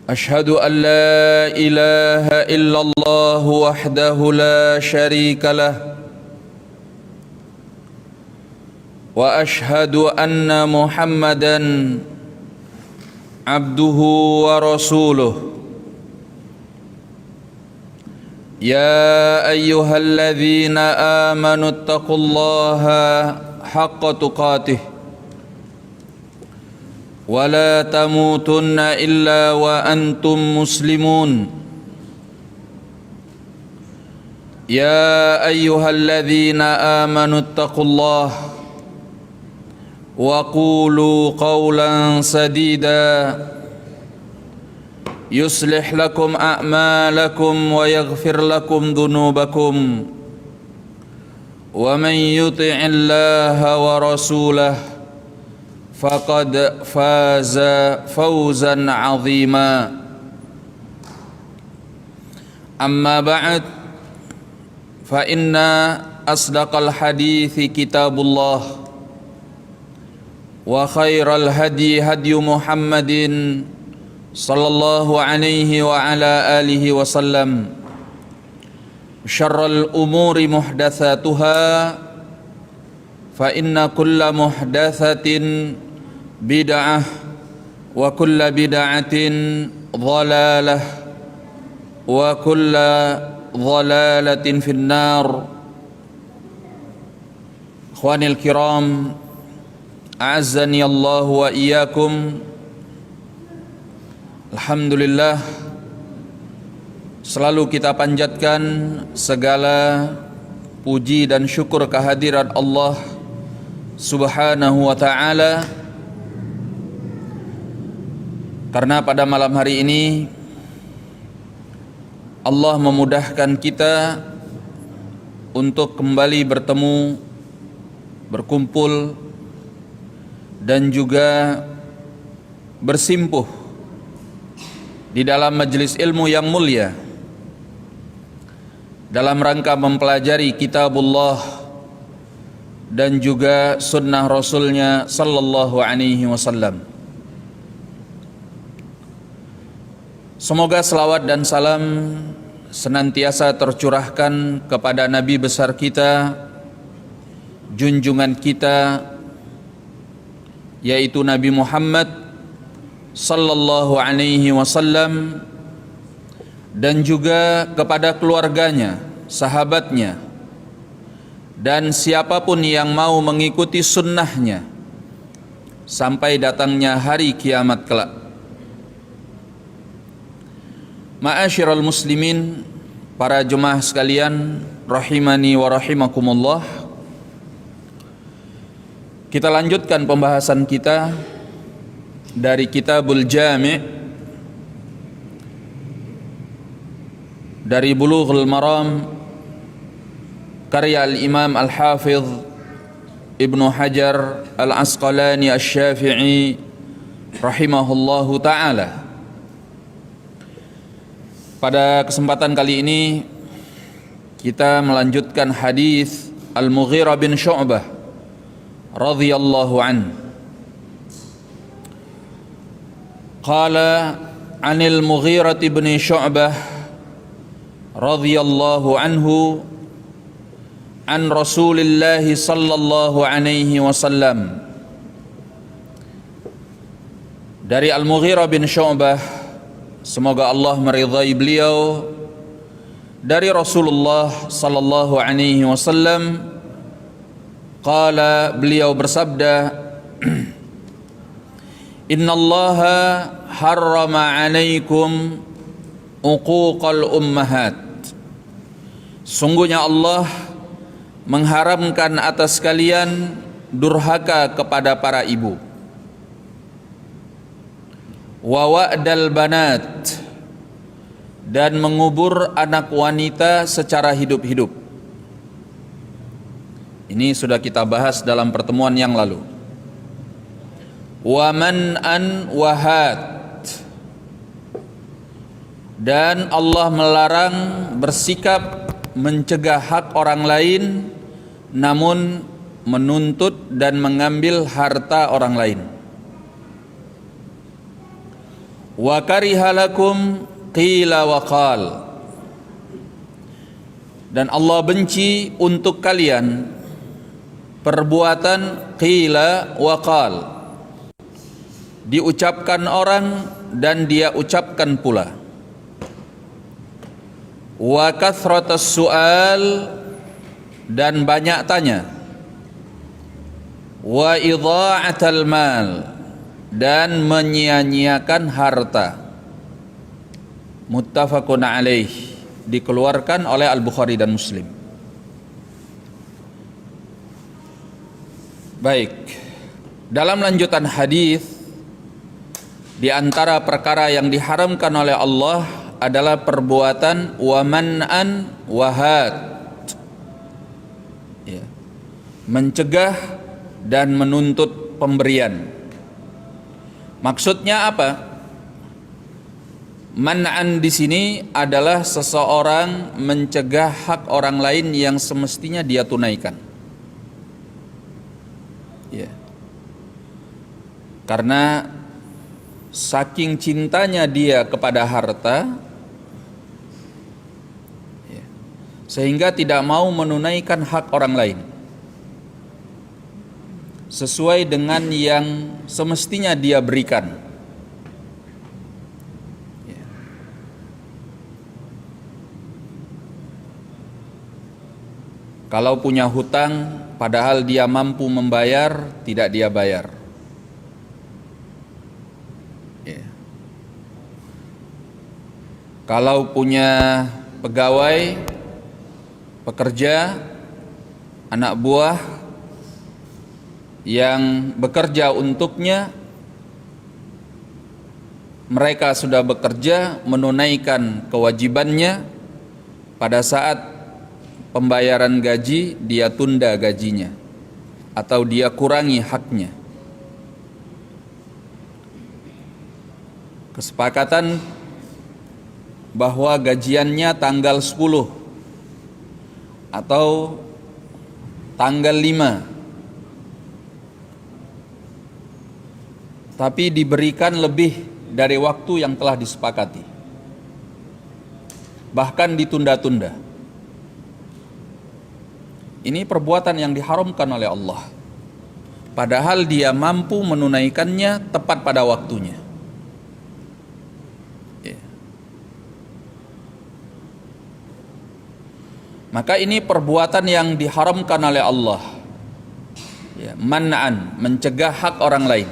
أشهد أن لا إله إلا الله وحده لا شريك له وأشهد أن محمدا عبده ورسوله يا أيها الذين آمنوا اتقوا الله حق تقاته ولا تموتن إلا وأنتم مسلمون يا أيها الذين آمنوا اتقوا الله وقولوا قولا سديدا يصلح لكم أعمالكم ويغفر لكم ذنوبكم ومن يطع الله ورسوله فقد فاز فوزا عظيما أما بعد فإن أصدق الحديث كتاب الله وخير الهدي هدي محمد صلى الله عليه وعلى آله وسلم شر الأمور محدثاتها فإن كل محدثة بدعة وكل بدعة ضلالة وكل ضلالة في النار. إخواني الكرام أعزني الله وإياكم. Alhamdulillah, selalu kita panjatkan segala puji dan syukur kehadirat Allah Subhanahu wa ta'ala, karena pada malam hari ini Allah memudahkan kita untuk kembali bertemu, berkumpul, dan juga bersimpuh di dalam majelis ilmu yang mulia dalam rangka mempelajari kitabullah dan juga sunnah rasulnya sallallahu alaihi wasallam. Semoga selawat dan salam senantiasa tercurahkan kepada Nabi besar kita, junjungan kita, yaitu Nabi Muhammad sallallahu alaihi wasallam, dan juga kepada keluarganya, sahabatnya, dan siapapun yang mau mengikuti sunnahnya sampai datangnya hari kiamat kelak. Ma'asyiral muslimin, para jemaah sekalian rahimani wa rahimakumullah, kita lanjutkan pembahasan kita dari Kitabul Jami' dari Bulughul Maram karya al-Imam al-Hafidh Ibnu Hajar al-Asqalani asy-Syafi'i rahimahullahu ta'ala. Pada kesempatan kali ini kita melanjutkan hadis Al-Mughirah bin Syu'bah radhiyallahu anhu. Qala 'anil Mughirah bin Syu'bah radhiyallahu anhu an Rasulillah sallallahu alaihi wasallam. Dari Al-Mughirah bin Syu'bah, semoga Allah meridhai beliau, dari Rasulullah sallallahu alaihi wasallam, qala, beliau bersabda, innallaha harrama alaikum uquqal ummahat. Sungguhnya Allah mengharamkan atas kalian durhaka kepada para ibu. Wa wa'dal banat, dan mengubur anak wanita secara hidup-hidup. Ini sudah kita bahas dalam pertemuan yang lalu. Wa man'an wahat, dan Allah melarang bersikap mencegah hak orang lain, namun menuntut dan mengambil harta orang lain. wa kariha lakum qila wa qal, dan Allah benci untuk kalian perbuatan qila wa qal, diucapkan orang dan dia ucapkan pula, wa kathratus su'al, dan banyak tanya, wa idha'atal mal, dan menyia-nyiakan harta. Muttafaqun alaih, dikeluarkan oleh Al-Bukhari dan Muslim. Baik, dalam lanjutan hadis, di antara perkara yang diharamkan oleh Allah adalah perbuatan wa man'an wa had, ya, mencegah dan menuntut pemberian. Maksudnya apa? Man'an di sini adalah seseorang mencegah hak orang lain yang semestinya dia tunaikan. Ya. Karena saking cintanya dia kepada harta, ya, sehingga tidak mau menunaikan hak orang lain sesuai dengan yang semestinya dia berikan. Kalau punya hutang, padahal dia mampu membayar, tidak dia bayar. Ya. Kalau punya pegawai, pekerja, anak buah yang bekerja untuknya, mereka sudah bekerja menunaikan kewajibannya, pada saat pembayaran gaji dia tunda gajinya atau dia kurangi haknya. Kesepakatan bahwa gajiannya tanggal 10 atau tanggal 5, tapi diberikan lebih dari waktu yang telah disepakati, bahkan ditunda-tunda. Ini perbuatan yang diharamkan oleh Allah, padahal dia mampu menunaikannya tepat pada waktunya. Ya. Maka ini perbuatan yang diharamkan oleh Allah, ya, man'an, mencegah hak orang lain.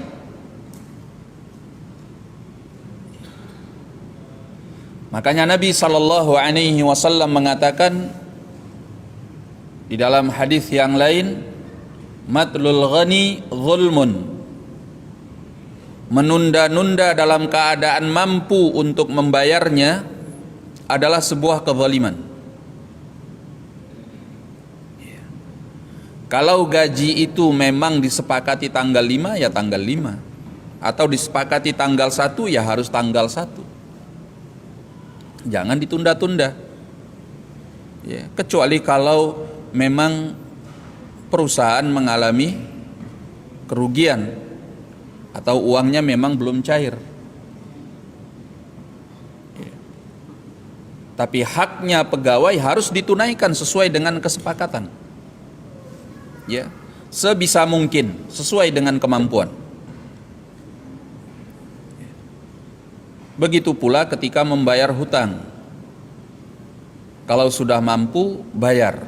Makanya Nabi SAW mengatakan di dalam hadis yang lain, matlul ghani zulmun, menunda-nunda dalam keadaan mampu untuk membayarnya adalah sebuah kezaliman. Kalau gaji itu memang disepakati tanggal 5, ya tanggal 5, atau disepakati tanggal 1, ya harus tanggal 1. Jangan ditunda-tunda, ya, kecuali kalau memang perusahaan mengalami kerugian atau uangnya memang belum cair. Ya. Tapi haknya pegawai harus ditunaikan sesuai dengan kesepakatan. Ya, sebisa mungkin sesuai dengan kemampuan. Begitu pula ketika membayar hutang. Kalau sudah mampu, bayar.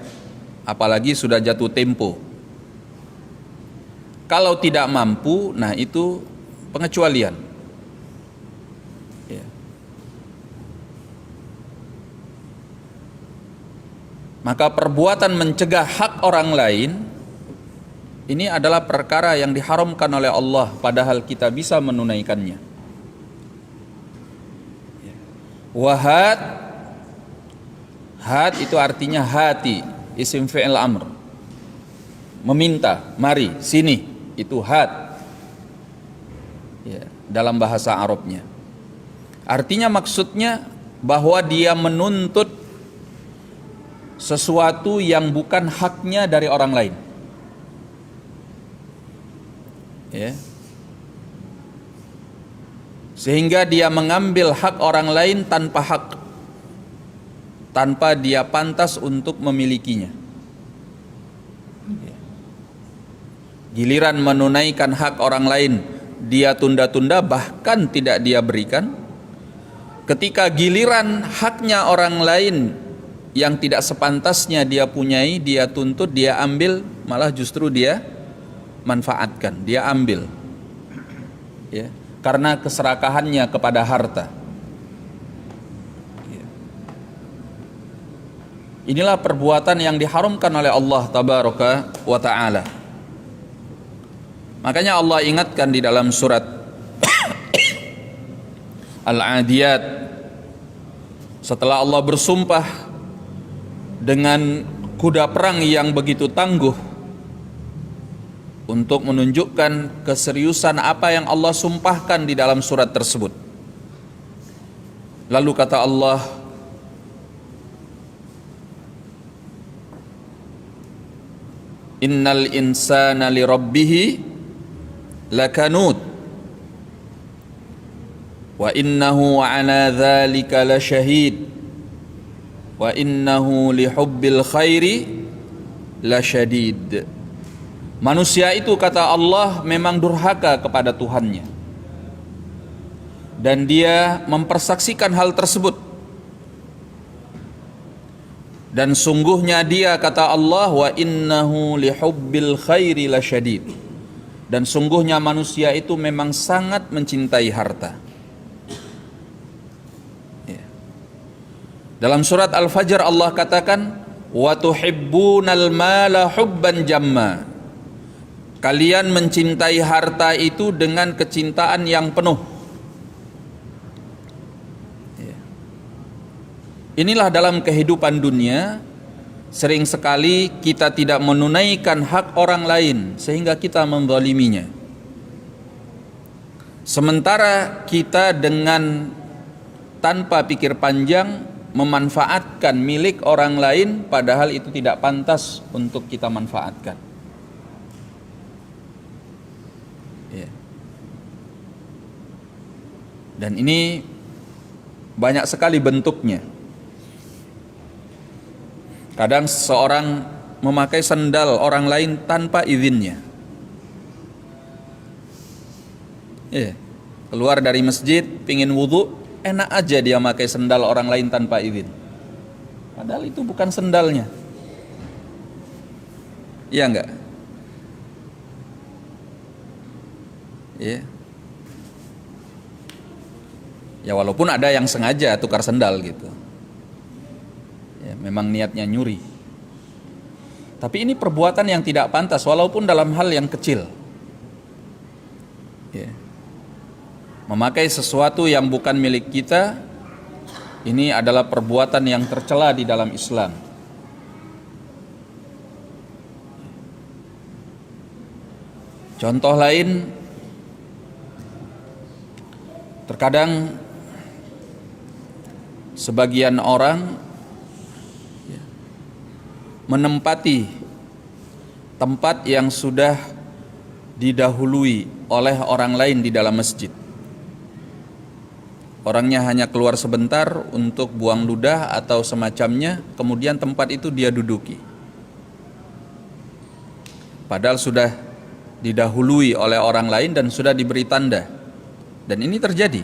Apalagi sudah jatuh tempo. Kalau tidak mampu, nah itu pengecualian. Ya. Maka perbuatan mencegah hak orang lain ini adalah perkara yang diharamkan oleh Allah, padahal kita bisa menunaikannya. Wahad, had itu artinya hati, isim fi'il amr, meminta, mari, sini, itu had, ya, dalam bahasa Arabnya. Artinya maksudnya bahwa dia menuntut sesuatu yang bukan haknya dari orang lain. Ya. sehingga dia mengambil hak orang lain tanpa hak, tanpa dia pantas untuk memilikinya. Giliran menunaikan hak orang lain, dia tunda-tunda, bahkan tidak dia berikan. Ketika giliran haknya orang lain yang tidak sepantasnya dia punyai, dia tuntut, dia ambil, malah justru dia manfaatkan, dia ambil, ya, karena keserakahannya kepada harta. Inilah perbuatan yang diharamkan oleh Allah Tabaraka wa Ta'ala. Makanya Allah ingatkan di dalam surat Al-Adiyat, setelah Allah bersumpah dengan kuda perang yang begitu tangguh untuk menunjukkan keseriusan apa yang Allah sumpahkan di dalam surat tersebut. Lalu kata Allah, innal insana li rabbihi lakanud wa innahu ala dzalika lasyahid wa innahu lihubbil khairi lasyadid. Manusia itu, kata Allah, memang durhaka kepada Tuhannya, dan dia mempersaksikan hal tersebut. Dan sungguhnya dia, kata Allah, wa innahu lihubbil khairi lasyadid, dan sungguhnya manusia itu memang sangat mencintai harta. Dalam surat Al-Fajr Allah katakan, wa tuhibbunal mala hubban jamma, kalian mencintai harta itu dengan kecintaan yang penuh. Inilah dalam kehidupan dunia, sering sekali kita tidak menunaikan hak orang lain sehingga kita menzaliminya. Sementara kita dengan tanpa pikir panjang memanfaatkan milik orang lain, padahal itu tidak pantas untuk kita manfaatkan. Ya. Dan ini banyak sekali bentuknya. Kadang seseorang memakai sendal orang lain tanpa izinnya. Ya. Keluar dari masjid, pingin wudhu, enak aja dia pakai sendal orang lain tanpa izin, padahal itu bukan sendalnya. Iya enggak? Iya. Ya walaupun ada yang sengaja tukar sendal gitu, ya, memang niatnya nyuri. Tapi ini perbuatan yang tidak pantas walaupun dalam hal yang kecil. Ya. Memakai sesuatu yang bukan milik kita, ini adalah perbuatan yang tercela di dalam Islam. Contoh lain, terkadang sebagian orang menempati tempat yang sudah didahului oleh orang lain di dalam masjid. Orangnya hanya keluar sebentar untuk buang ludah atau semacamnya, kemudian tempat itu dia duduki, padahal sudah didahului oleh orang lain dan sudah diberi tanda. Dan ini terjadi.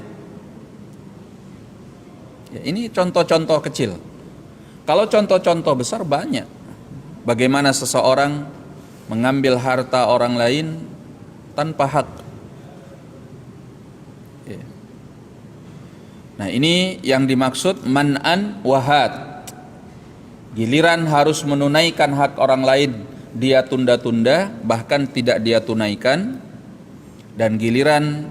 Ya, ini contoh-contoh kecil. Kalau contoh-contoh besar banyak. Bagaimana seseorang mengambil harta orang lain tanpa hak. Ya. Nah, ini yang dimaksud man'an wahad. Giliran harus menunaikan hak orang lain, dia tunda-tunda, bahkan tidak dia tunaikan. Dan giliran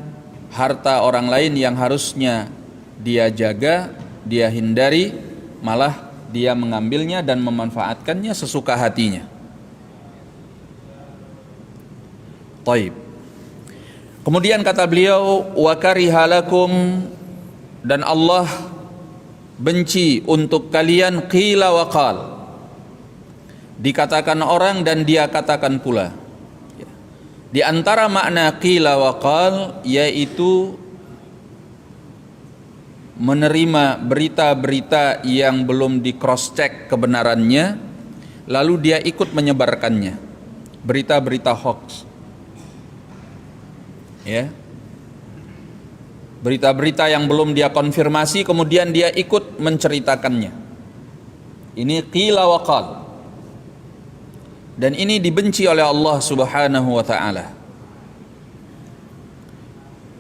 harta orang lain yang harusnya dia jaga, dia hindari, malah dia mengambilnya dan memanfaatkannya sesuka hatinya. Taib. Kemudian kata beliau, wa karihalakum, dan Allah benci untuk kalian qila wa qal, dikatakan orang dan dia katakan pula. Di antara makna qila wa qal yaitu menerima berita-berita yang belum di cross check kebenarannya, lalu dia ikut menyebarkannya, berita-berita hoax, ya, berita-berita yang belum dia konfirmasi kemudian dia ikut menceritakannya. Ini qila wa qal, dan ini dibenci oleh Allah Subhanahu wa ta'ala.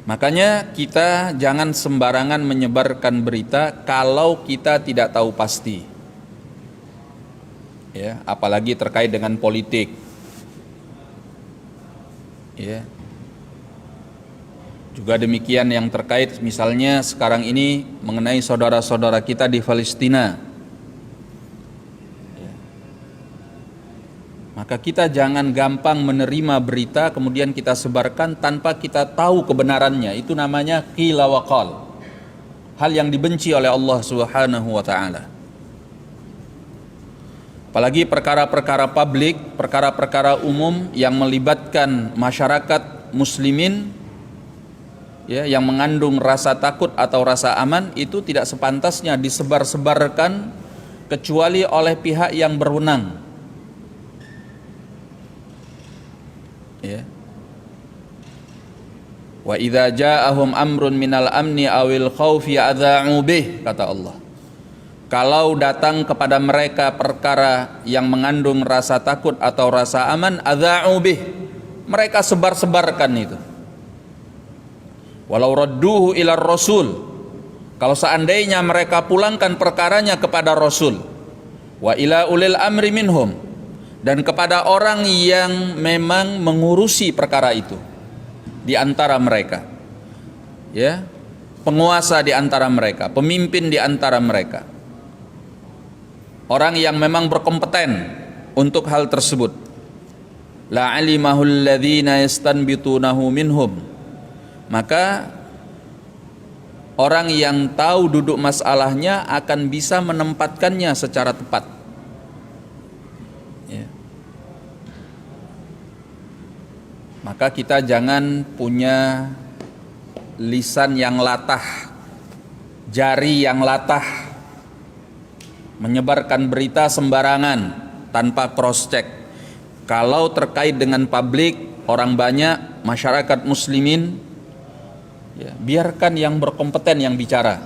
Makanya kita jangan sembarangan menyebarkan berita kalau kita tidak tahu pasti, ya, apalagi terkait dengan politik, ya. Juga demikian yang terkait misalnya sekarang ini mengenai saudara-saudara kita di Palestina, ya. Maka kita jangan gampang menerima berita kemudian kita sebarkan tanpa kita tahu kebenarannya. Itu namanya qila wa qal, hal yang dibenci oleh Allah Subhanahu wa ta'ala. Apalagi perkara-perkara publik, perkara-perkara umum yang melibatkan masyarakat muslimin, ya, yang mengandung rasa takut atau rasa aman, itu tidak sepantasnya disebar-sebarkan kecuali oleh pihak yang berwenang, ya. Wa idza ja'ahum amrun minal amni awil khaufi adza'u bih, kata Allah. Kalau datang kepada mereka perkara yang mengandung rasa takut atau rasa aman, adza'u bih, mereka sebar-sebarkan itu. Walau radduhu ila rasul, kalau seandainya mereka pulangkan perkaranya kepada Rasul, wa ila ulil amri minhum, dan kepada orang yang memang mengurusi perkara itu di antara mereka, ya, penguasa di antara mereka, pemimpin di antara mereka, orang yang memang berkompeten untuk hal tersebut, la alimahul ladzina yastanbitunahu minhum, maka orang yang tahu duduk masalahnya akan bisa menempatkannya secara tepat, ya. Maka kita jangan punya lisan yang latah, jari yang latah, menyebarkan berita sembarangan tanpa cross check. Kalau terkait dengan publik, orang banyak, masyarakat muslimin, ya, biarkan yang berkompeten yang bicara,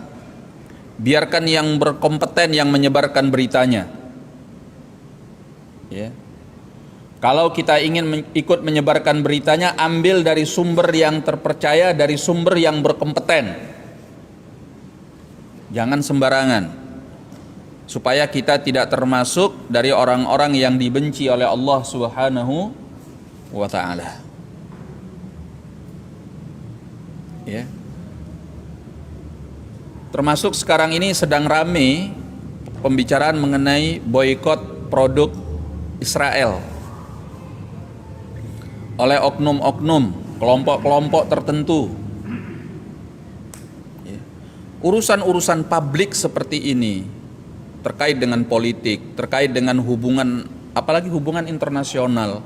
biarkan yang berkompeten yang menyebarkan beritanya, ya. Kalau kita ingin ikut menyebarkan beritanya, ambil dari sumber yang terpercaya, dari sumber yang berkompeten, jangan sembarangan, supaya kita tidak termasuk dari orang-orang yang dibenci oleh Allah Subhanahu wa ta'ala, ya. Termasuk sekarang ini sedang rame pembicaraan mengenai boikot produk Israel oleh oknum-oknum, kelompok-kelompok tertentu, ya. Urusan-urusan publik seperti ini terkait dengan politik, terkait dengan hubungan, apalagi hubungan internasional,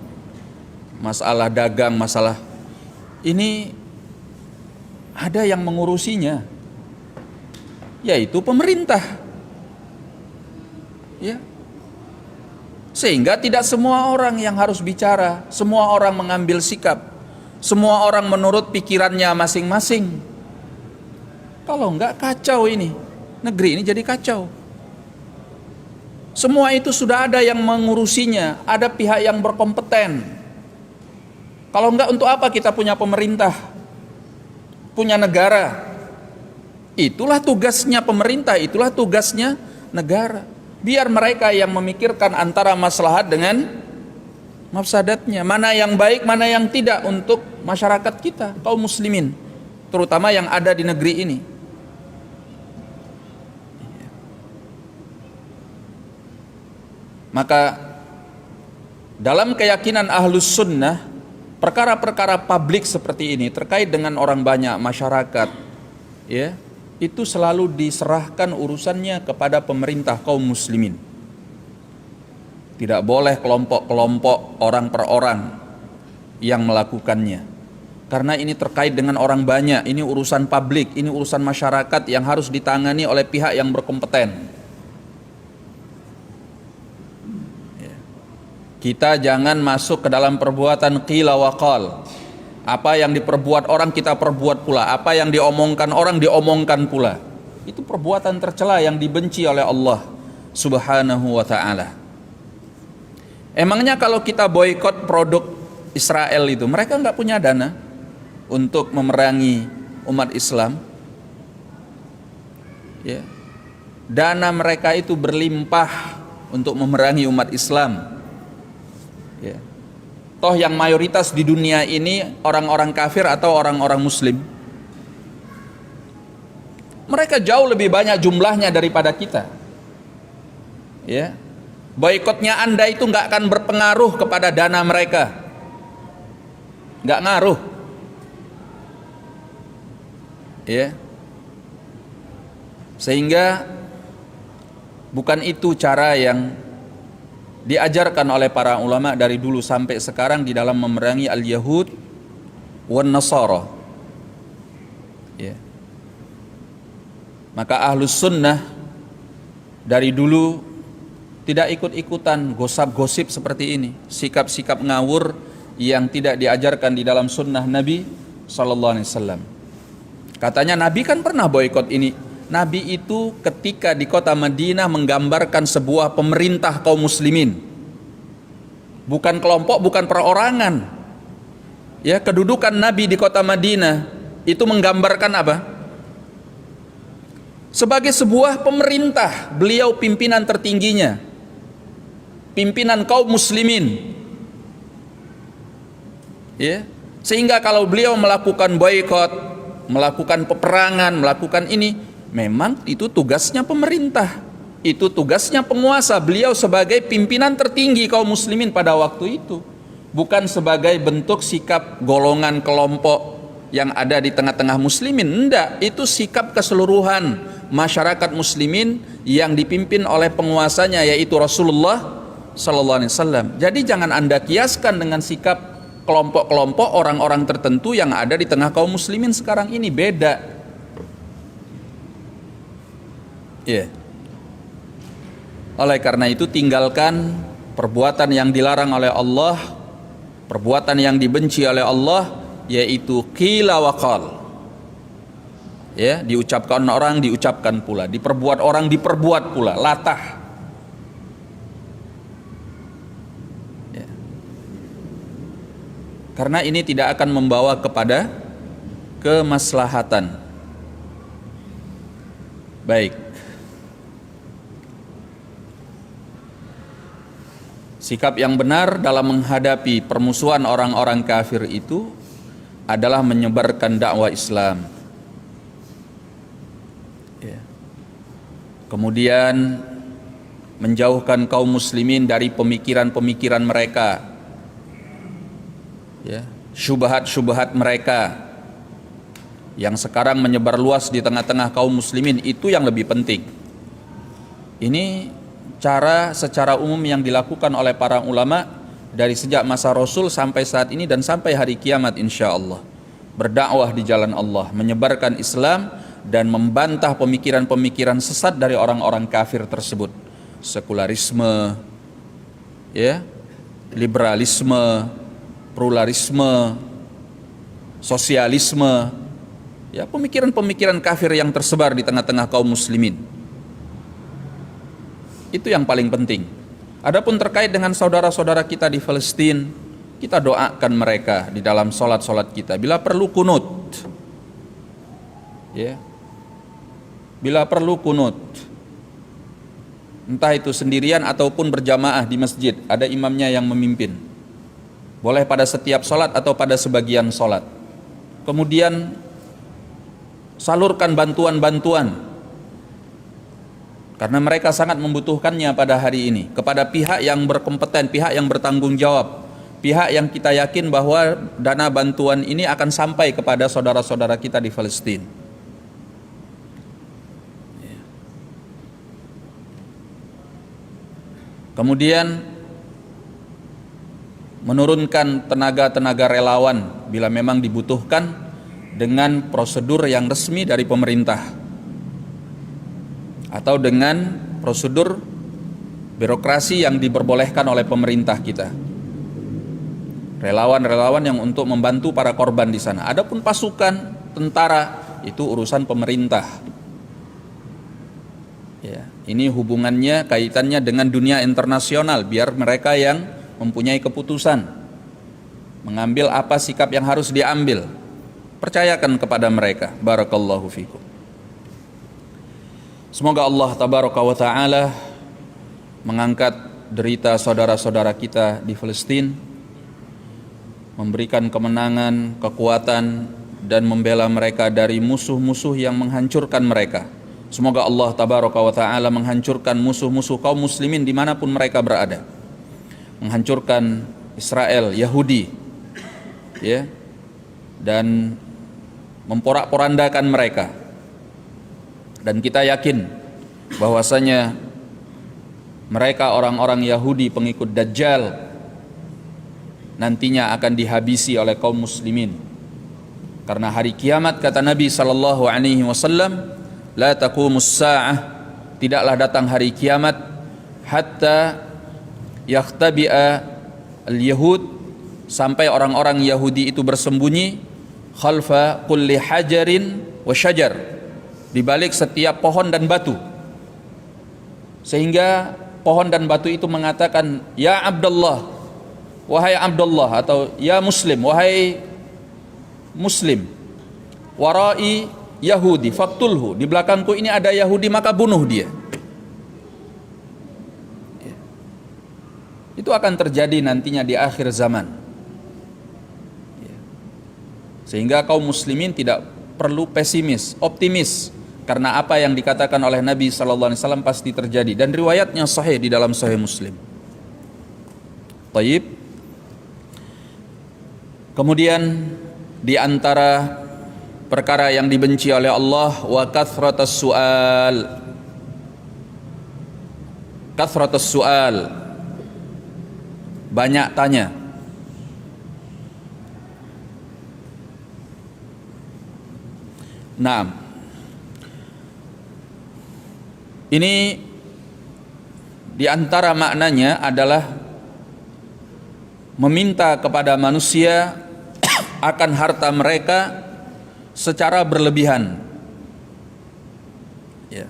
masalah dagang, masalah ini ada yang mengurusinya, yaitu pemerintah, ya. Sehingga tidak semua orang yang harus bicara, semua orang mengambil sikap, semua orang menurut pikirannya masing-masing. Kalau enggak, kacau ini, negeri ini jadi kacau. Semua itu sudah ada yang mengurusinya, ada pihak yang berkompeten. Kalau enggak, untuk apa kita punya pemerintah, punya negara? Itulah tugasnya pemerintah, itulah tugasnya negara. Biar mereka yang memikirkan antara maslahat dengan mafsadatnya, mana yang baik, mana yang tidak untuk masyarakat kita, kaum muslimin, terutama yang ada di negeri ini. Maka dalam keyakinan ahlus sunnah, perkara-perkara publik seperti ini terkait dengan orang banyak, masyarakat, ya, itu selalu diserahkan urusannya kepada pemerintah kaum muslimin. Tidak boleh kelompok-kelompok orang per orang yang melakukannya. Karena ini terkait dengan orang banyak, ini urusan publik, ini urusan masyarakat yang harus ditangani oleh pihak yang berkompeten. Kita jangan masuk ke dalam perbuatan qila wa qal. Apa yang diperbuat orang kita perbuat pula, apa yang diomongkan orang diomongkan pula. Itu perbuatan tercela yang dibenci oleh Allah Subhanahu wa ta'ala. Emangnya kalau kita boikot produk Israel itu, mereka nggak punya dana untuk memerangi umat Islam? Ya. Dana mereka itu berlimpah untuk memerangi umat Islam. Ya. Toh yang mayoritas di dunia ini orang-orang kafir atau orang-orang muslim. Mereka jauh lebih banyak jumlahnya daripada kita. Ya. Boikotnya Anda itu nggak akan berpengaruh kepada dana mereka. Nggak ngaruh. Ya. Sehingga bukan itu cara yang diajarkan oleh para ulama dari dulu sampai sekarang di dalam memerangi al-Yahud wan Nasara. Ya. Maka ahlus sunnah dari dulu tidak ikut-ikutan gosip-gosip seperti ini, sikap-sikap ngawur yang tidak diajarkan di dalam sunnah Nabi Sallallahu Alaihi Wasallam. Katanya Nabi kan pernah boikot ini. Nabi itu ketika di kota Madinah menggambarkan sebuah pemerintah kaum muslimin, bukan kelompok, bukan perorangan. Ya, kedudukan Nabi di kota Madinah itu menggambarkan apa? Sebagai sebuah pemerintah, beliau pimpinan tertingginya, pimpinan kaum muslimin. Ya, sehingga kalau beliau melakukan boikot, melakukan peperangan, melakukan ini, memang itu tugasnya pemerintah, itu tugasnya penguasa. Beliau sebagai pimpinan tertinggi kaum muslimin pada waktu itu, bukan sebagai bentuk sikap golongan kelompok yang ada di tengah-tengah muslimin. Enggak, itu sikap keseluruhan masyarakat muslimin yang dipimpin oleh penguasanya, yaitu Rasulullah Sallallahu Alaihi Wasallam. Jadi jangan Anda kiaskan dengan sikap kelompok-kelompok orang-orang tertentu yang ada di tengah kaum muslimin sekarang ini. Beda. Ya. Oleh karena itu tinggalkan perbuatan yang dilarang oleh Allah, perbuatan yang dibenci oleh Allah, yaitu qila wa qal. Ya, diucapkan orang diucapkan pula, diperbuat orang diperbuat pula, latah. Ya. Karena ini tidak akan membawa kepada kemaslahatan. Baik. Sikap yang benar dalam menghadapi permusuhan orang-orang kafir itu adalah menyebarkan dakwah Islam. Ya. Kemudian menjauhkan kaum muslimin dari pemikiran-pemikiran mereka. Ya, syubhat-syubhat mereka yang sekarang menyebar luas di tengah-tengah kaum muslimin, itu yang lebih penting. Ini cara secara umum yang dilakukan oleh para ulama dari sejak masa Rasul sampai saat ini dan sampai hari kiamat insya Allah. Berdakwah di jalan Allah, menyebarkan Islam dan membantah pemikiran-pemikiran sesat dari orang-orang kafir tersebut. Sekularisme, ya, liberalisme, pluralisme, sosialisme, ya, pemikiran-pemikiran kafir yang tersebar di tengah-tengah kaum muslimin. Itu yang paling penting. Adapun terkait dengan saudara-saudara kita di Palestina, kita doakan mereka di dalam solat-solat kita. Bila perlu kunut, ya, bila perlu kunut, entah itu sendirian ataupun berjamaah di masjid, ada imamnya yang memimpin. Boleh pada setiap solat atau pada sebagian solat. Kemudian salurkan bantuan-bantuan, karena mereka sangat membutuhkannya pada hari ini, kepada pihak yang berkompeten, pihak yang bertanggung jawab, pihak yang kita yakin bahwa dana bantuan ini akan sampai kepada saudara-saudara kita di Palestina. Kemudian menurunkan tenaga-tenaga relawan bila memang dibutuhkan dengan prosedur yang resmi dari pemerintah atau dengan prosedur birokrasi yang diperbolehkan oleh pemerintah kita. Relawan-relawan yang untuk membantu para korban di sana. Adapun pasukan, tentara, itu urusan pemerintah. Ya, ini hubungannya, kaitannya dengan dunia internasional, biar mereka yang mempunyai keputusan, mengambil apa sikap yang harus diambil. Percayakan kepada mereka. Barakallahu fikum. Semoga Allah tabaraka wa ta'ala mengangkat derita saudara-saudara kita di Palestina, memberikan kemenangan, kekuatan, dan membela mereka dari musuh-musuh yang menghancurkan mereka. Semoga Allah tabaraka wa ta'ala menghancurkan musuh-musuh kaum muslimin dimanapun mereka berada. Menghancurkan Israel, Yahudi, ya, dan memporak-porandakan mereka. Dan kita yakin bahwasanya mereka orang-orang Yahudi pengikut Dajjal nantinya akan dihabisi oleh kaum muslimin. Karena hari kiamat, kata Nabi sallallahu alaihi wasallam, la taqumus saa'ah, tidaklah datang hari kiamat hatta yakhtabi'a al-yahud, sampai orang-orang Yahudi itu bersembunyi khalfa kulli hajarin wa syajar, di balik setiap pohon dan batu, sehingga pohon dan batu itu mengatakan, ya Abdullah, wahai Abdullah, atau ya Muslim, wahai Muslim, warai Yahudi faktulhu, di belakangku ini ada Yahudi, maka bunuh dia. Itu akan terjadi nantinya di akhir zaman. Sehingga kaum muslimin tidak perlu pesimis, optimis, karena apa yang dikatakan oleh Nabi sallallahu alaihi wasallam pasti terjadi, dan riwayatnya sahih di dalam Sahih Muslim. Taib. Kemudian di antara perkara yang dibenci oleh Allah, wa kathratus su'al. Kathratus su'al, banyak tanya. Nah, ini di antara maknanya adalah meminta kepada manusia akan harta mereka secara berlebihan. Ya.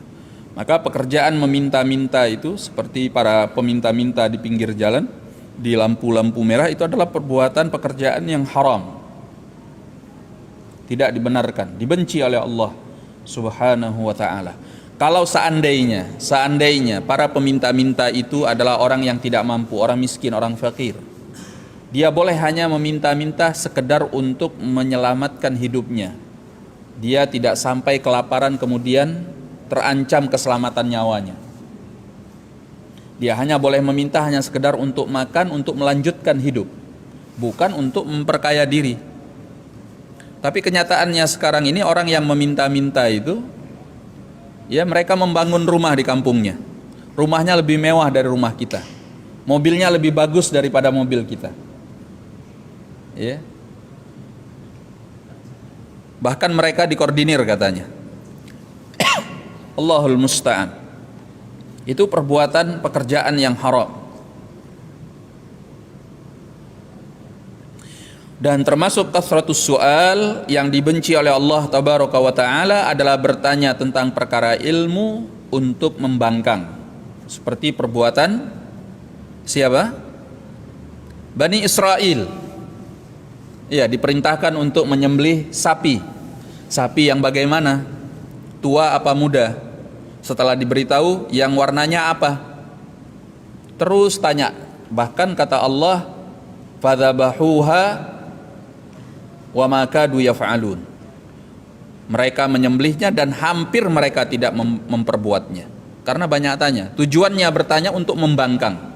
Maka pekerjaan meminta-minta itu seperti para peminta-minta di pinggir jalan, di lampu-lampu merah, itu adalah perbuatan pekerjaan yang haram. Tidak dibenarkan, dibenci oleh Allah Subhanahu wa ta'ala. Kalau seandainya para peminta-minta itu adalah orang yang tidak mampu, orang miskin, orang fakir, dia boleh hanya meminta-minta sekedar untuk menyelamatkan hidupnya. Dia tidak sampai kelaparan kemudian terancam keselamatan nyawanya. Dia hanya boleh meminta hanya sekedar untuk makan, untuk melanjutkan hidup, bukan untuk memperkaya diri. Tapi kenyataannya sekarang ini orang yang meminta-minta itu, ya, mereka membangun rumah di kampungnya. Rumahnya lebih mewah dari rumah kita. Mobilnya lebih bagus daripada mobil kita. Ya. Bahkan mereka dikoordinir katanya. Allahul musta'an. Itu perbuatan pekerjaan yang haram. Dan termasuk kasratus su'al yang dibenci oleh Allah tabaraka wa ta'ala adalah bertanya tentang perkara ilmu untuk membangkang. Seperti perbuatan siapa? Bani Israel. Ya, diperintahkan untuk menyembelih sapi. Sapi yang bagaimana? Tua apa muda? Setelah diberitahu yang warnanya apa? Terus tanya. Bahkan kata Allah, fadzabahuha wa ma kadu yaf'alun. Mereka menyembelihnya dan hampir mereka tidak memperbuatnya. Karena banyak tanya. Tujuannya bertanya untuk membangkang.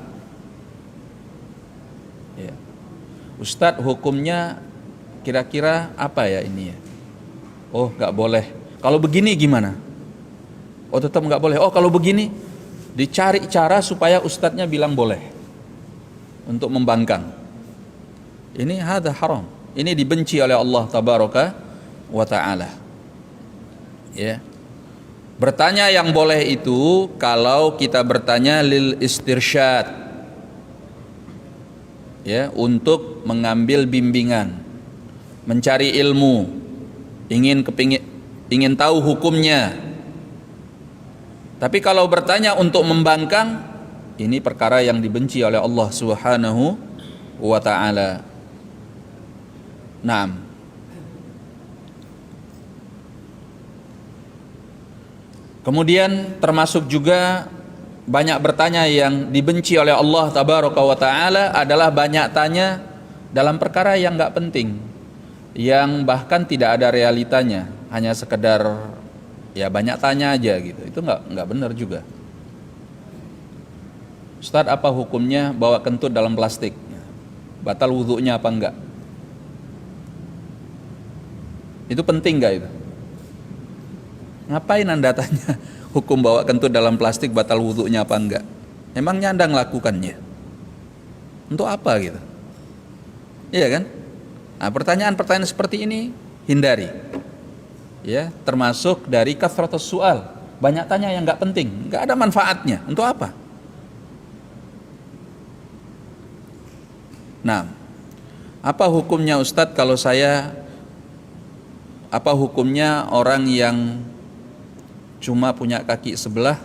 Ustadz, hukumnya kira-kira apa ya ini ya? Oh, nggak boleh. Kalau begini gimana? Oh, tetap nggak boleh. Oh, kalau begini, dicari cara supaya ustadznya bilang boleh untuk membangkang. Ini hadza haram. ini dibenci oleh Allah tabaraka wa taala. Ya. Bertanya yang boleh itu kalau kita bertanya lil istirsyad, ya, untuk mengambil bimbingan, mencari ilmu, ingin tahu hukumnya. Tapi kalau bertanya untuk membangkang, ini perkara yang dibenci oleh Allah Subhanahu wa taala. Naam. Kemudian termasuk juga banyak bertanya yang dibenci oleh Allah Tabaraka wa Ta'ala adalah banyak tanya dalam perkara yang nggak penting, yang bahkan tidak ada realitanya, hanya sekedar ya banyak tanya aja gitu. Itu nggak benar juga. Ustadz, apa hukumnya bawa kentut dalam plastik? Batal wudhunya apa enggak? Itu penting nggak itu? Ngapain Anda tanya hukum bawa kentut dalam plastik batal wudhunya apa enggak? Emangnya Anda melakukannya? Untuk apa gitu? Iya kan? Nah, pertanyaan-pertanyaan seperti ini hindari. Ya, termasuk dari kathratus su'al. Banyak tanya yang enggak penting, enggak ada manfaatnya. Untuk apa? Nah, apa hukumnya Ustadz kalau apa hukumnya orang yang cuma punya kaki sebelah,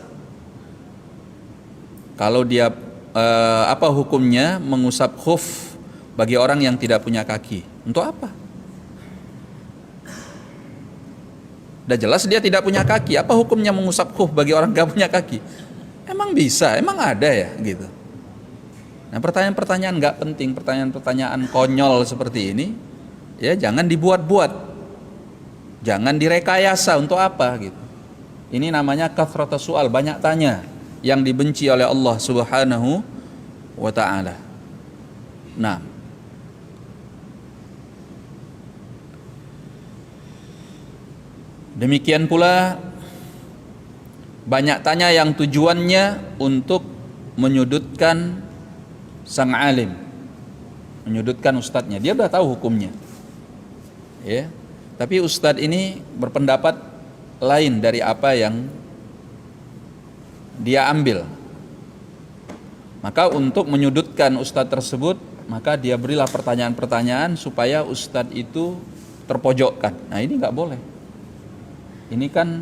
kalau dia apa hukumnya mengusap khuf bagi orang yang tidak punya kaki? Untuk apa? Udah jelas dia tidak punya kaki, apa hukumnya mengusap khuf bagi orang yang punya kaki? Emang bisa? Emang ada ya gitu? Nah, pertanyaan-pertanyaan nggak penting, pertanyaan-pertanyaan konyol seperti ini, ya jangan dibuat-buat, jangan direkayasa. Untuk apa gitu? Ini namanya kathratus su'al, banyak tanya, yang dibenci oleh Allah Subhanahu wa ta'ala. Nah, demikian pula banyak tanya yang tujuannya untuk menyudutkan sang alim, menyudutkan ustadznya. Dia udah tahu hukumnya, ya, tapi ustadz ini berpendapat lain dari apa yang dia ambil. Maka untuk menyudutkan ustadz tersebut, maka dia berilah pertanyaan-pertanyaan supaya ustadz itu terpojokkan. Nah, ini nggak boleh. Ini kan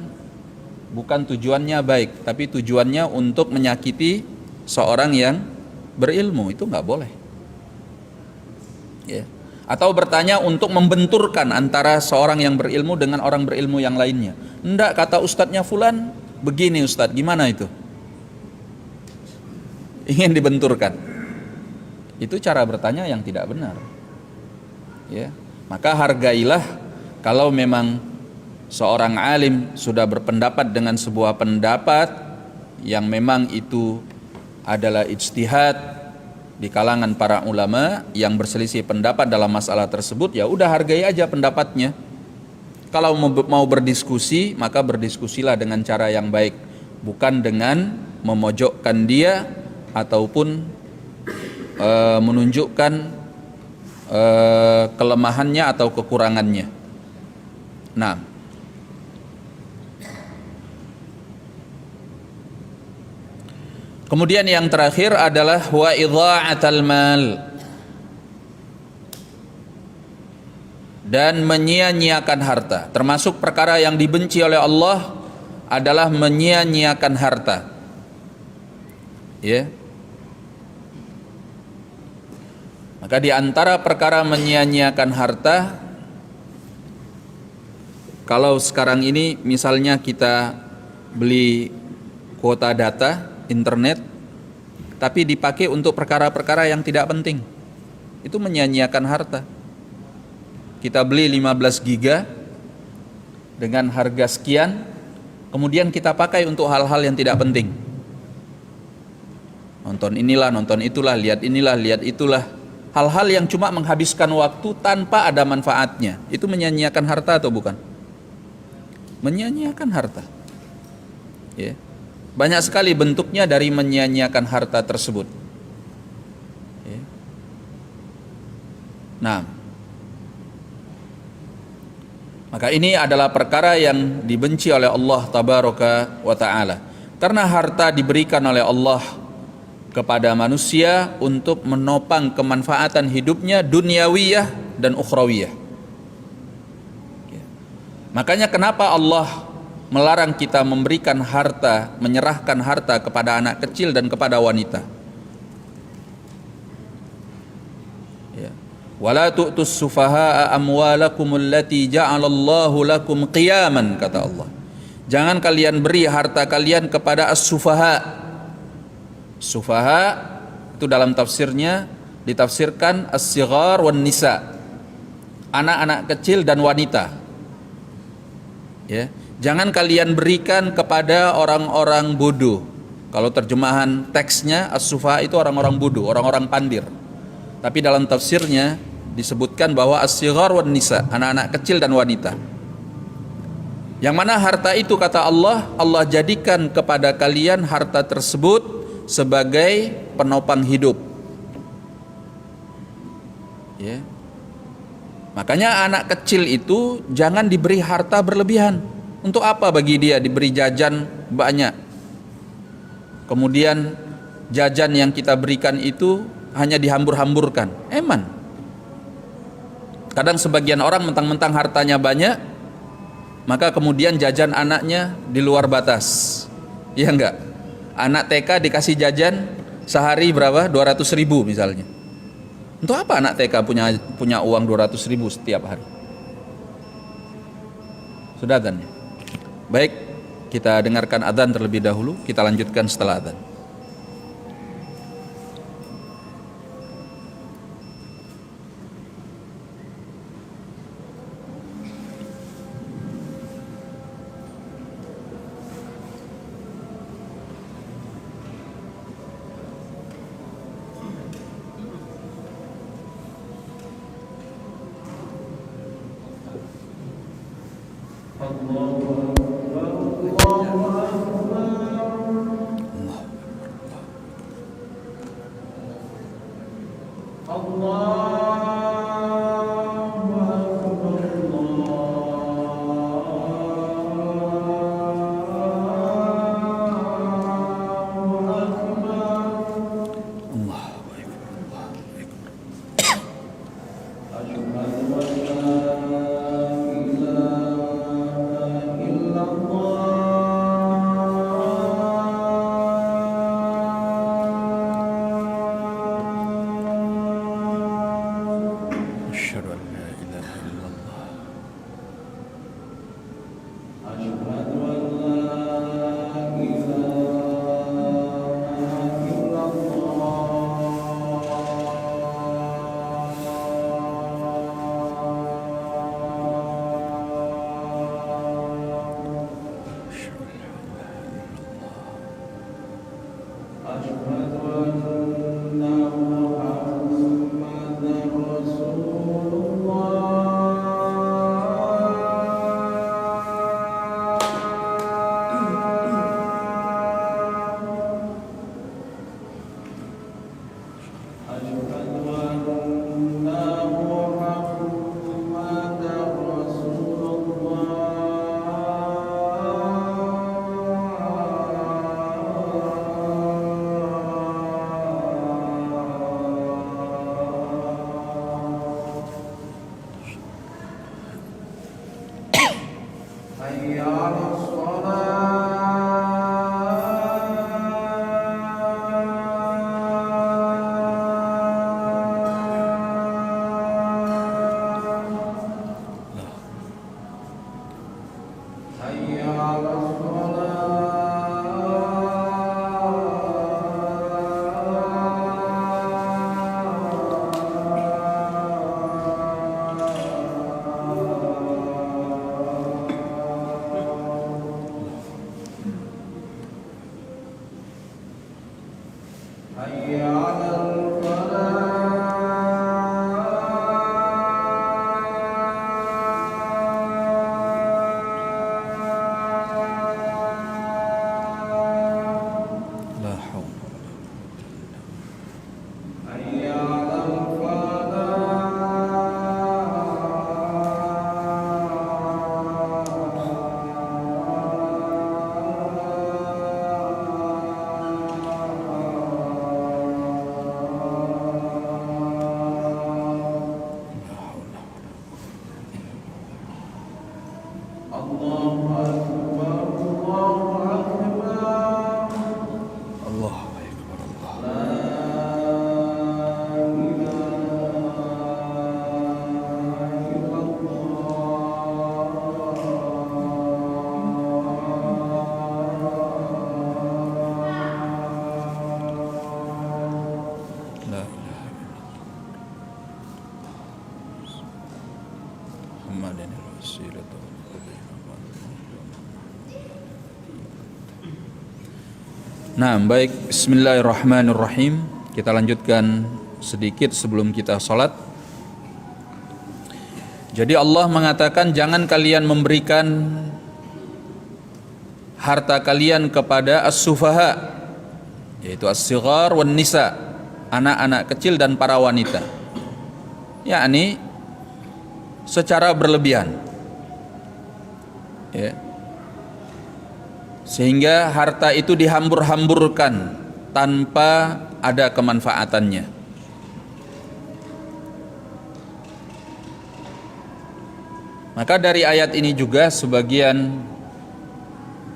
bukan tujuannya baik, tapi tujuannya untuk menyakiti seorang yang berilmu. Itu nggak boleh, ya. Atau bertanya untuk membenturkan antara seorang yang berilmu dengan orang berilmu yang lainnya. Enggak, kata ustadznya fulan begini ustadz, gimana itu? Ingin dibenturkan. Itu cara bertanya yang tidak benar, ya. Maka hargailah kalau memang seorang alim sudah berpendapat dengan sebuah pendapat yang memang itu adalah ijtihad di kalangan para ulama yang berselisih pendapat dalam masalah tersebut, ya udah hargai aja pendapatnya. Kalau mau berdiskusi, maka berdiskusilah dengan cara yang baik, bukan dengan memojokkan dia ataupun menunjukkan kelemahannya atau kekurangannya. Nah, kemudian yang terakhir adalah wa idha'atal mal, dan menyia-nyiakan harta. Termasuk perkara yang dibenci oleh Allah adalah menyia-nyiakan harta, ya. Maka di antara perkara menyia-nyiakan harta, kalau sekarang ini misalnya kita beli kuota data internet tapi dipakai untuk perkara-perkara yang tidak penting, itu menyia-nyiakan harta. Kita beli 15 giga dengan harga sekian, kemudian kita pakai untuk hal-hal yang tidak penting. Nonton inilah, nonton itulah, lihat inilah, lihat itulah. Hal-hal yang cuma menghabiskan waktu tanpa ada manfaatnya. Itu menyia-nyiakan harta atau bukan? Menyia-nyiakan harta, ya. Banyak sekali bentuknya dari menyia-nyiakan harta tersebut, ya. Nah, Maka ini adalah perkara yang dibenci oleh Allah tabaraka wa ta'ala. Karena harta diberikan oleh Allah kepada manusia untuk menopang kemanfaatan hidupnya duniawiyah dan ukhrawiyah. Makanya kenapa Allah melarang kita memberikan harta, menyerahkan harta kepada anak kecil dan kepada wanita. Wala tu'tus sufaha'a amwalakum allati ja'alallahu lakum qiyaman, kata Allah. Jangan kalian beri harta kalian kepada as-sufaha. Sufaha itu dalam tafsirnya ditafsirkan as-sighar wan nisa, anak-anak kecil dan wanita. Ya, jangan kalian berikan kepada orang-orang bodoh. Kalau terjemahan teksnya as-sufaha itu orang-orang bodoh, orang-orang pandir. Tapi dalam tafsirnya disebutkan bahwa as-sighar wan nisa, anak-anak kecil dan wanita. Yang mana harta itu, kata Allah, Allah jadikan kepada kalian harta tersebut sebagai penopang hidup. Ya. Makanya anak kecil itu jangan diberi harta berlebihan. Untuk apa bagi dia diberi jajan banyak? Kemudian jajan yang kita berikan itu hanya dihambur-hamburkan. Eman. Kadang sebagian orang mentang-mentang hartanya banyak, maka kemudian jajan anaknya di luar batas. Iya enggak? Anak TK dikasih jajan sehari berapa? 200.000 misalnya. Untuk apa anak TK punya uang 200.000 setiap hari? Sudah adzan ya? Baik, kita dengarkan adzan terlebih dahulu, kita lanjutkan setelah adzan. Allahu Akbar, Allah. La ilaha illallah. Muhammadin al-wasilatu wal fadilatu. Nah, baik, bismillahirrahmanirrahim. Kita lanjutkan sedikit sebelum kita sholat. Jadi Allah mengatakan jangan kalian memberikan harta kalian kepada as-sufaha, yaitu as-sighar wan nisa, anak-anak kecil dan para wanita, yakni secara berlebihan, ya, sehingga harta itu dihambur-hamburkan tanpa ada kemanfaatannya. Maka dari ayat ini juga sebagian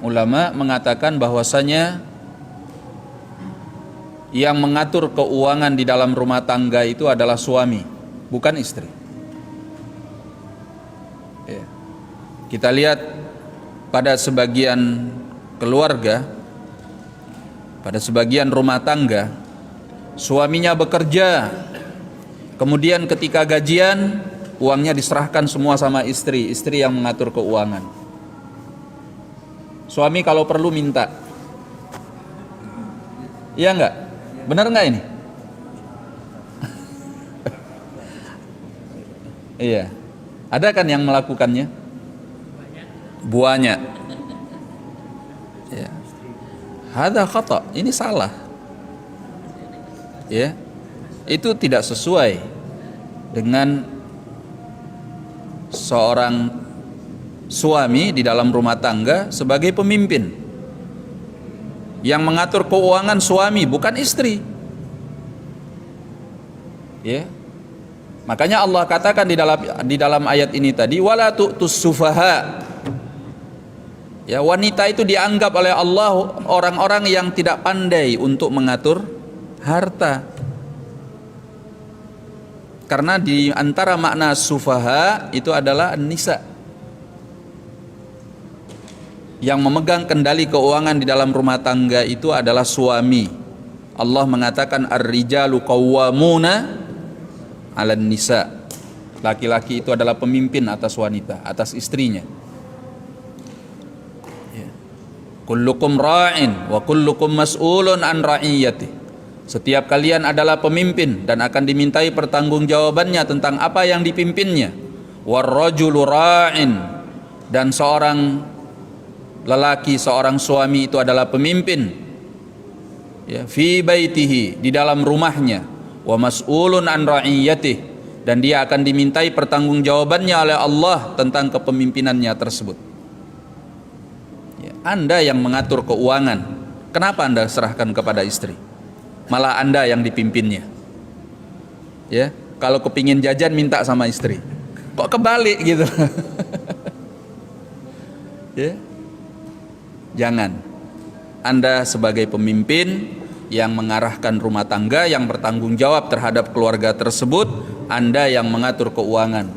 ulama mengatakan bahwasanya yang mengatur keuangan di dalam rumah tangga itu adalah suami, bukan istri. Ya. Kita lihat pada sebagian keluarga, pada sebagian rumah tangga, suaminya bekerja, kemudian ketika gajian uangnya diserahkan semua sama istri, istri yang mengatur keuangan. Suami kalau perlu minta. Iya enggak? Benar enggak ini? Iya. Ada kan yang melakukannya? Banyak. Ya. Hadza khata, ini salah. Ya. Itu tidak sesuai dengan seorang suami di dalam rumah tangga sebagai pemimpin. Yang mengatur keuangan suami, bukan istri. Ya. Makanya Allah katakan di dalam ayat ini tadi, wala tu'tus sufaha. Ya, wanita itu dianggap oleh Allah orang-orang yang tidak pandai untuk mengatur harta. Karena di antara makna sufaha itu adalah nisa, yang memegang kendali keuangan di dalam rumah tangga itu adalah suami. Allah mengatakan ar-rijalu qawwamuna 'alan nisa. Laki-laki itu adalah pemimpin atas wanita, atas istrinya. Ya. Kullukum ra'in wa kullukum mas'ulun an ra'iyati. Setiap kalian adalah pemimpin dan akan dimintai pertanggungjawabannya tentang apa yang dipimpinnya. Warrajulu ra'in, dan seorang lelaki, seorang suami itu adalah pemimpin, ya, fi baitihi, di dalam rumahnya, wa mas'ulun an ra'iyatih, dan dia akan dimintai pertanggungjawabannya oleh Allah tentang kepemimpinannya tersebut. Ya, Anda yang mengatur keuangan, kenapa Anda serahkan kepada istri? Malah Anda yang dipimpinnya. Ya, kalau kepingin jajan minta sama istri. Kok kebalik gitu? Ya. Jangan. Anda sebagai pemimpin yang mengarahkan rumah tangga, yang bertanggung jawab terhadap keluarga tersebut, Anda yang mengatur keuangan.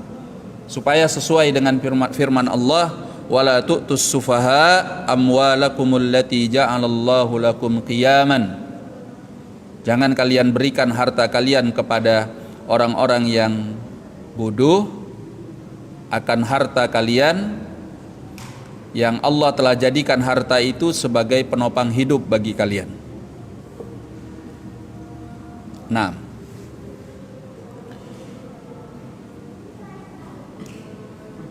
Supaya sesuai dengan firman Allah, wala tu'tus sufaha amwalakumul lati ja'alallahu lakum qiyaman. Jangan kalian berikan harta kalian kepada orang-orang yang bodoh akan harta kalian yang Allah telah jadikan harta itu sebagai penopang hidup bagi kalian. Nah,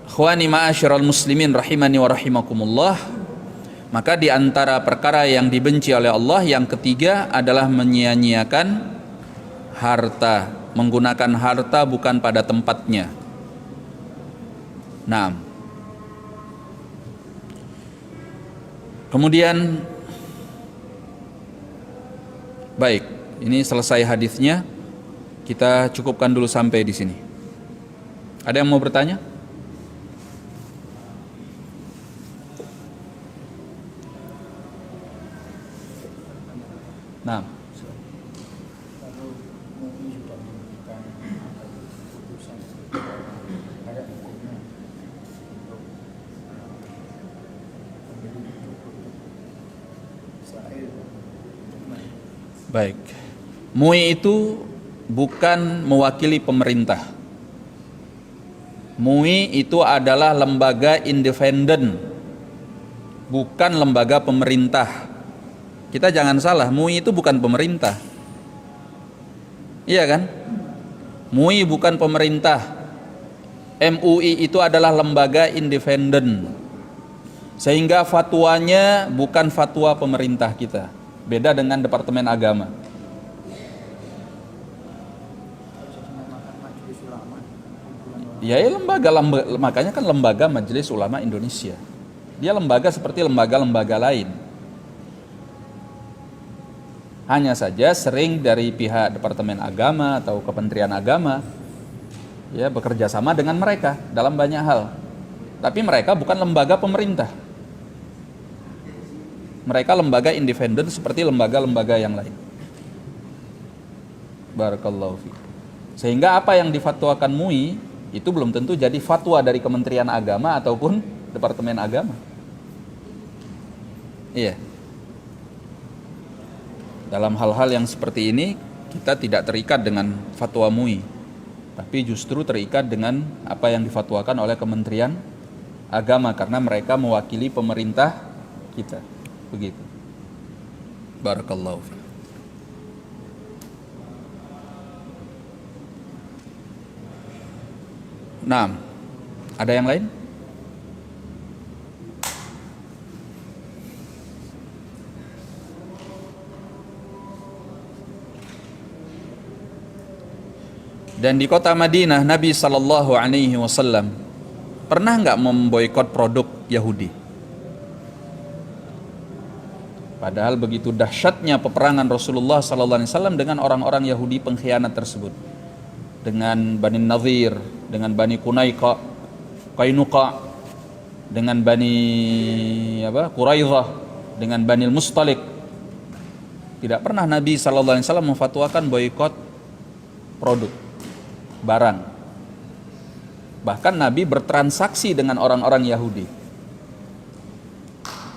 ikhwani ma'asyiral muslimin rahimani wa rahimakumullah. Maka di antara perkara yang dibenci oleh Allah yang ketiga adalah menyia-nyiakan harta, menggunakan harta bukan pada tempatnya. Nah, kemudian baik, ini selesai hadisnya. Kita cukupkan dulu sampai di sini. Ada yang mau bertanya? Nah, Kalau MUI sudah memberikan keputusan, ada hukumnya untuk membeli produk Israel. baik. MUI itu bukan mewakili pemerintah. MUI itu adalah lembaga independen, bukan lembaga pemerintah. Kita jangan salah, MUI itu bukan pemerintah. Iya kan? MUI bukan pemerintah. MUI itu adalah lembaga independen. Sehingga fatwanya bukan fatwa pemerintah kita. Beda dengan Departemen Agama. Ya, makanya kan lembaga Majelis Ulama Indonesia. Dia lembaga seperti lembaga-lembaga lain. Hanya saja sering dari pihak Departemen Agama atau Kementerian Agama ya bekerja sama dengan mereka dalam banyak hal. Tapi mereka bukan lembaga pemerintah. Mereka lembaga independen seperti lembaga-lembaga yang lain. Barakallahu fiik. Sehingga apa yang difatwakan MUI itu belum tentu jadi fatwa dari Kementerian Agama ataupun Departemen Agama. Iya. Dalam hal-hal yang seperti ini kita tidak terikat dengan fatwa MUI, tapi justru terikat dengan apa yang difatwakan oleh Kementerian Agama karena mereka mewakili pemerintah kita. Begitu. Barakallahu fiik. Nah, ada yang lain? Dan di kota Madinah Nabi SAW pernah nggak memboikot produk Yahudi? Padahal begitu dahsyatnya peperangan Rasulullah SAW dengan orang-orang Yahudi pengkhianat tersebut, dengan Bani Nadhir, dengan Bani Qainuqa, dengan Bani Quraidah, dengan Bani Mustalik. Tidak pernah Nabi SAW memfatwakan boikot produk, barang. Bahkan Nabi bertransaksi dengan orang-orang Yahudi.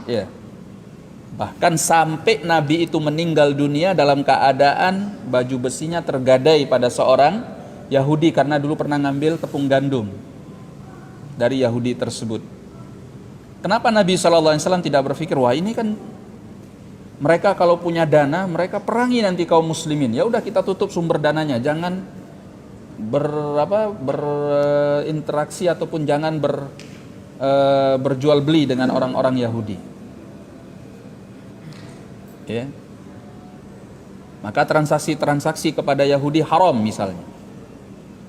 Ya. Bahkan sampai Nabi itu meninggal dunia dalam keadaan baju besinya tergadai pada seorang Yahudi karena dulu pernah ngambil tepung gandum dari Yahudi tersebut. Kenapa Nabi SAW tidak berpikir, wah ini kan mereka kalau punya dana mereka perangi nanti kaum muslimin. Ya udah kita tutup sumber dananya, jangan berinteraksi ataupun jangan berjual beli dengan orang-orang Yahudi. Ya. Maka transaksi kepada Yahudi haram misalnya,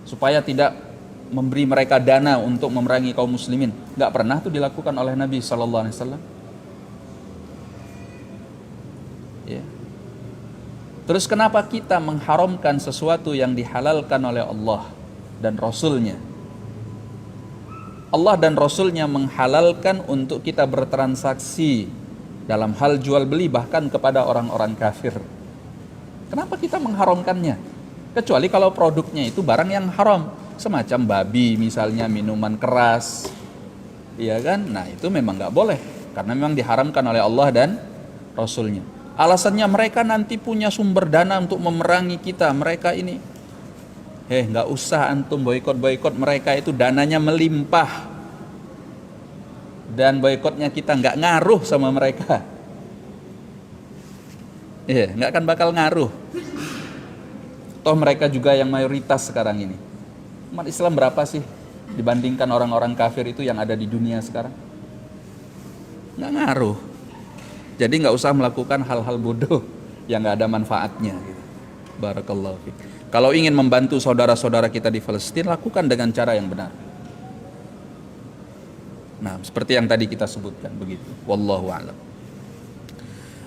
supaya tidak memberi mereka dana untuk memerangi kaum muslimin. Nggak pernah itu dilakukan oleh Nabi SAW. Ya. Terus kenapa kita mengharamkan sesuatu yang dihalalkan oleh Allah dan Rasulnya? Allah dan Rasulnya menghalalkan untuk kita bertransaksi dalam hal jual beli bahkan kepada orang-orang kafir. Kenapa kita mengharamkannya? Kecuali kalau produknya itu barang yang haram, semacam babi misalnya, minuman keras, iya kan? Nah itu memang nggak boleh karena memang diharamkan oleh Allah dan Rasulnya. Alasannya mereka nanti punya sumber dana untuk memerangi kita. Mereka ini, nggak usah antum boikot mereka, itu dananya melimpah. Dan boikotnya kita nggak ngaruh sama mereka. Nggak akan bakal ngaruh. Toh mereka juga yang mayoritas sekarang ini. Umat Islam berapa sih dibandingkan orang-orang kafir itu yang ada di dunia sekarang? Nggak ngaruh. Jadi nggak usah melakukan hal-hal bodoh yang nggak ada manfaatnya. Gitu. Barakallahu fiik. Kalau ingin membantu saudara-saudara kita di Palestina, lakukan dengan cara yang benar. Nah, seperti yang tadi kita sebutkan begitu. Wallahu a'lam.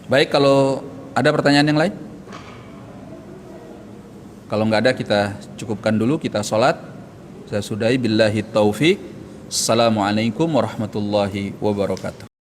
Baik, kalau ada pertanyaan yang lain? Kalau nggak ada kita cukupkan dulu, kita sholat. Saya sudahi billahi taufik. Assalamualaikum warahmatullahi wabarakatuh.